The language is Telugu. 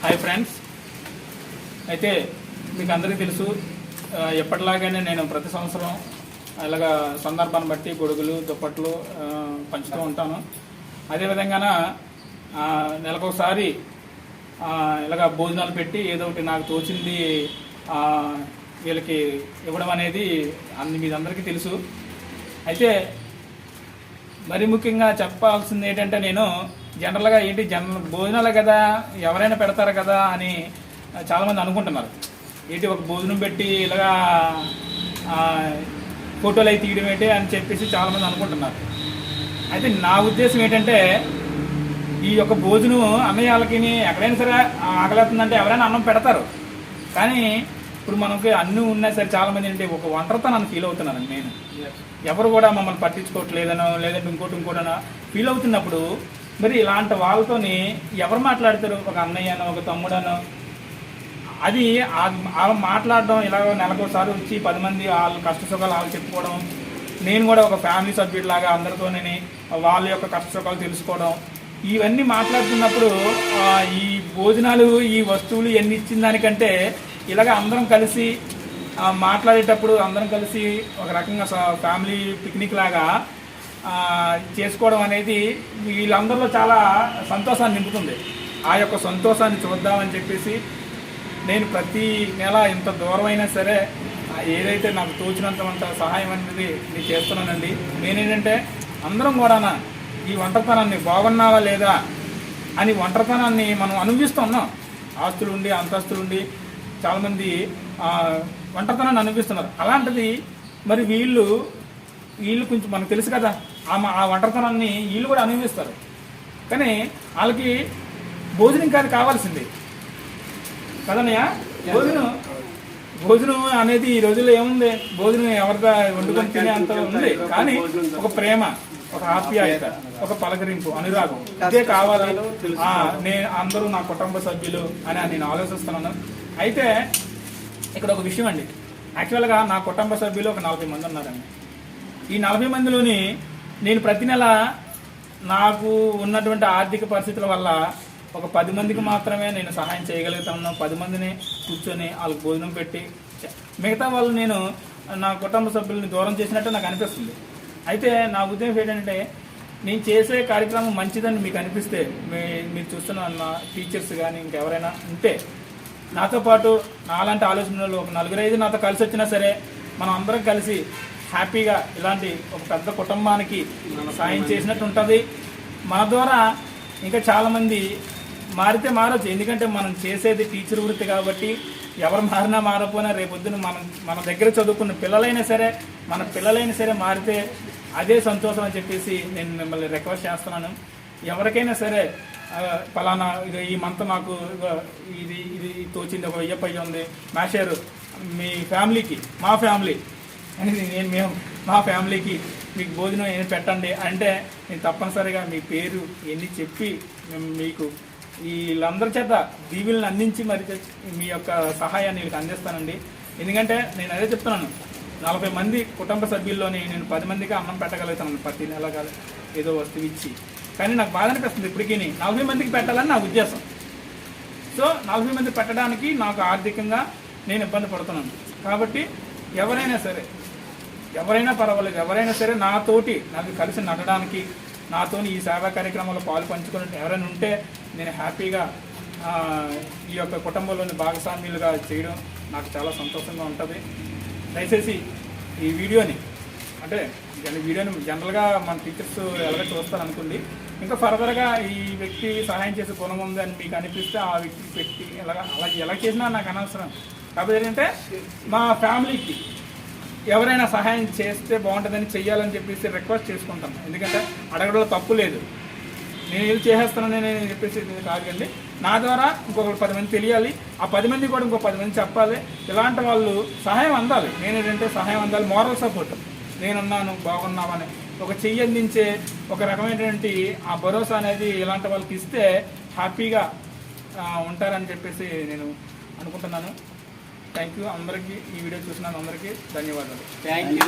హాయ్ ఫ్రెండ్స్, అయితే మీకు అందరికీ తెలుసు ఎప్పటిలాగానే నేను ప్రతి సంవత్సరం ఇలాగా సందర్భాన్ని బట్టి గొడుగులు దుప్పట్లు పంచుతూ ఉంటాను. అదేవిధంగా నెలకొకసారి ఇలాగ భోజనాలు పెట్టి ఏదో ఒకటి నాకు తోచింది వీళ్ళకి ఇవ్వడం అనేది మీదందరికీ తెలుసు. అయితే మరి ముఖ్యంగా చెప్పాల్సింది ఏంటంటే, నేను జనరల్గా భోజనాలే కదా, ఎవరైనా పెడతారు కదా అని చాలామంది అనుకుంటున్నారు. ఒక భోజనం పెట్టి ఇలాగా ఫోటోలు అవి తీయడం ఏంటి అని చెప్పేసి చాలామంది అనుకుంటున్నారు. అయితే నా ఉద్దేశం ఏంటంటే, ఈ యొక్క భోజనం అన్నయ్యలకి ఎక్కడైనా సరే ఆకలేస్తుందంటే ఎవరైనా అన్నం పెడతారు. కానీ ఇప్పుడు మనకి అన్నీ ఉన్నా సరే చాలామంది ఏంటి ఒక ఒంటరితనాన్ని ఫీల్ అవుతున్నాను. నేను ఎవరు కూడా మమ్మల్ని పట్టించుకోవట్లేదనో లేదంటే ఇంకోటనో ఫీల్ అవుతున్నప్పుడు మరి ఇలాంటి వాళ్ళతోని ఎవరు మాట్లాడతారు? ఒక అన్నయ్యనో ఒక తమ్ముడనో. అది వాళ్ళు మాట్లాడడం ఇలాగ నెలకోసారి వచ్చి 10 మంది వాళ్ళ కష్ట సుఖాలు వాళ్ళు చెప్పుకోవడం, నేను కూడా ఒక ఫ్యామిలీ సభ్యుడిలాగా అందరితోనే వాళ్ళ యొక్క కష్ట సుఖాలు తెలుసుకోవడం, ఇవన్నీ మాట్లాడుతున్నప్పుడు ఈ భోజనాలు ఈ వస్తువులు ఎన్ని ఇచ్చిన దానికంటే ఇలాగ అందరం కలిసి మాట్లాడేటప్పుడు అందరం కలిసి ఒక రకంగా ఫ్యామిలీ పిక్నిక్ లాగా చేసుకోవడం అనేది వీళ్ళందరిలో చాలా సంతోషాన్ని నింపుతుంది. ఆ యొక్క సంతోషాన్ని చూద్దామని చెప్పేసి నేను ప్రతి నెల ఇంత దూరం అయినా సరే ఏదైతే నాకు తోచినంత సహాయం అనేది నేను చేస్తున్నానండి. నేనేంటంటే అందరం కూడా ఈ ఒంటరితనాన్ని బాగున్నావా లేదా అని ఒంటరితనాన్ని మనం అనుభవిస్తున్నాం. ఆస్తులుండి అంతస్తులుండి చాలామంది ఒంటరితనాన్ని అనిపిస్తున్నారు. అలాంటిది మరి వీళ్ళు కొంచెం మనకు తెలుసు కదా, ఆ ఒంటరితనాన్ని వీళ్ళు కూడా అనుభవిస్తారు. కానీ వాళ్ళకి భోజనం కాదు కావాల్సింది కదనయ్య. భోజనం అనేది ఈ రోజుల్లో ఏముంది? భోజనం ఎవరిదా వండుకొని తినే అంత ఉంది. కానీ ఒక ప్రేమ, ఒక ఆప్యాయత, ఒక పలకరింపు, అనురాగం ఇదే కావాలి. నేను అందరూ నా కుటుంబ సభ్యులు అని నేను ఆలోచిస్తున్నాను. అయితే ఇక్కడ ఒక విషయం అండి, యాక్చువల్గా నా కుటుంబ సభ్యులు ఒక 40 మంది ఉన్నారండి. ఈ 40 మందిలోని నేను ప్రతి నెల నాకు ఉన్నటువంటి ఆర్థిక పరిస్థితుల వల్ల ఒక 10 మందికి మాత్రమే నేను సహాయం చేయగలుగుతాను. 10 మందిని కూర్చొని వాళ్ళకి భోజనం పెట్టి మిగతా వాళ్ళు నేను నా కుటుంబ సభ్యులని దూరం చేసినట్టు నాకు అనిపిస్తుంది. అయితే నా ఉద్దేశం ఏంటంటే, నేను చేసే కార్యక్రమం మంచిదని మీకు అనిపిస్తే మీరు చూస్తున్న నా టీచర్స్ కానీ ఇంకెవరైనా ఉంటే నాతో పాటు నాలాంటి ఆలోచనలు ఒక 4-5 నాతో కలిసి వచ్చినా సరే మనం అందరం కలిసి హ్యాపీగా ఇలాంటి ఒక పెద్ద కుటుంబానికి సాయం చేసినట్టు ఉంటుంది. మన ద్వారా ఇంకా చాలామంది మారితే మారచ్చు. ఎందుకంటే మనం చేసేది టీచర్ వృత్తి కాబట్టి ఎవరు మారినా మారపోయినా రేపొద్దున మన దగ్గర చదువుకున్న పిల్లలైనా సరే మారితే అదే సంతోషం అని చెప్పేసి నేను మిమ్మల్ని రిక్వెస్ట్ చేస్తున్నాను. ఎవరికైనా సరే పలానా ఈ మంత్ నాకు ఇది తోచింది, ఒక 1000 పై ఉంది మాస్టర్, మీ ఫ్యామిలీకి మా ఫ్యామిలీకి మీకు భోజనం ఏమి పెట్టండి అంటే నేను తప్పనిసరిగా మీ పేరు ఎన్ని చెప్పి మీకు వీళ్ళందరి చేత దీవులను అందించి మరి మీ యొక్క సహాయాన్ని వీళ్ళకి అందిస్తానండి. ఎందుకంటే నేను అదే చెప్తున్నాను, 40 మంది కుటుంబ సభ్యుల్లోని నేను 10 మందికి అన్నం పెట్టగలుగుతాను ప్రతి నెల ఏదో వస్తువు ఇచ్చి. కానీ నాకు బాధ అనిపిస్తుంది ఇప్పటికీ 40 మందికి పెట్టాలని నా ఉద్దేశం. సో 40 మంది పెట్టడానికి నాకు ఆర్థికంగా నేను ఇబ్బంది పడుతున్నాను. కాబట్టి ఎవరైనా పర్వాలేదు, ఎవరైనా సరే నాకు కలిసి నడడానికి, నాతోని ఈ సేవా కార్యక్రమంలో పాలు పంచుకుని ఎవరైనా ఉంటే నేను హ్యాపీగా ఈ యొక్క కుటుంబంలోని భాగస్వామ్యులుగా చేయడం నాకు చాలా సంతోషంగా ఉంటుంది. దయచేసి ఈ వీడియోని జనరల్గా మన టీచర్స్ ఎలాగ చూస్తారు అనుకోండి, ఇంకా ఫర్దర్గా ఈ వ్యక్తి సహాయం చేసే గుణం ఉంది అని మీకు అనిపిస్తే ఆ వ్యక్తి ఎలా చేసినా నాకు అనవసరం. కాకపోతే ఏంటంటే మా ఫ్యామిలీకి ఎవరైనా సహాయం చేస్తే బాగుంటుందని చెయ్యాలని చెప్పేసి రిక్వెస్ట్ చేసుకుంటాను. ఎందుకంటే అడగడంలో తప్పు లేదు, నేను ఏది చేసేస్తానని నేను చెప్పేసి కాదండి. నా ద్వారా ఇంకొక 10 మంది తెలియాలి, ఆ 10 మంది కూడా ఇంకో 10 మంది చెప్పాలి. ఇలాంటి వాళ్ళు సహాయం అందాలి. నేనేంటంటే సహాయం అందాలి, మోరల్ సపోర్ట్, నేనున్నాను బాగున్నామని ఒక చెయ్యి అందించే ఒక రకమైనటువంటి ఆ భరోసా అనేది ఇలాంటి వాళ్ళకి ఇస్తే హ్యాపీగా ఉంటారని చెప్పేసి నేను అనుకుంటున్నాను. థ్యాంక్ యూ అందరికీ, ఈ వీడియో చూసిన అందరికీ ధన్యవాదాలు. Thank you.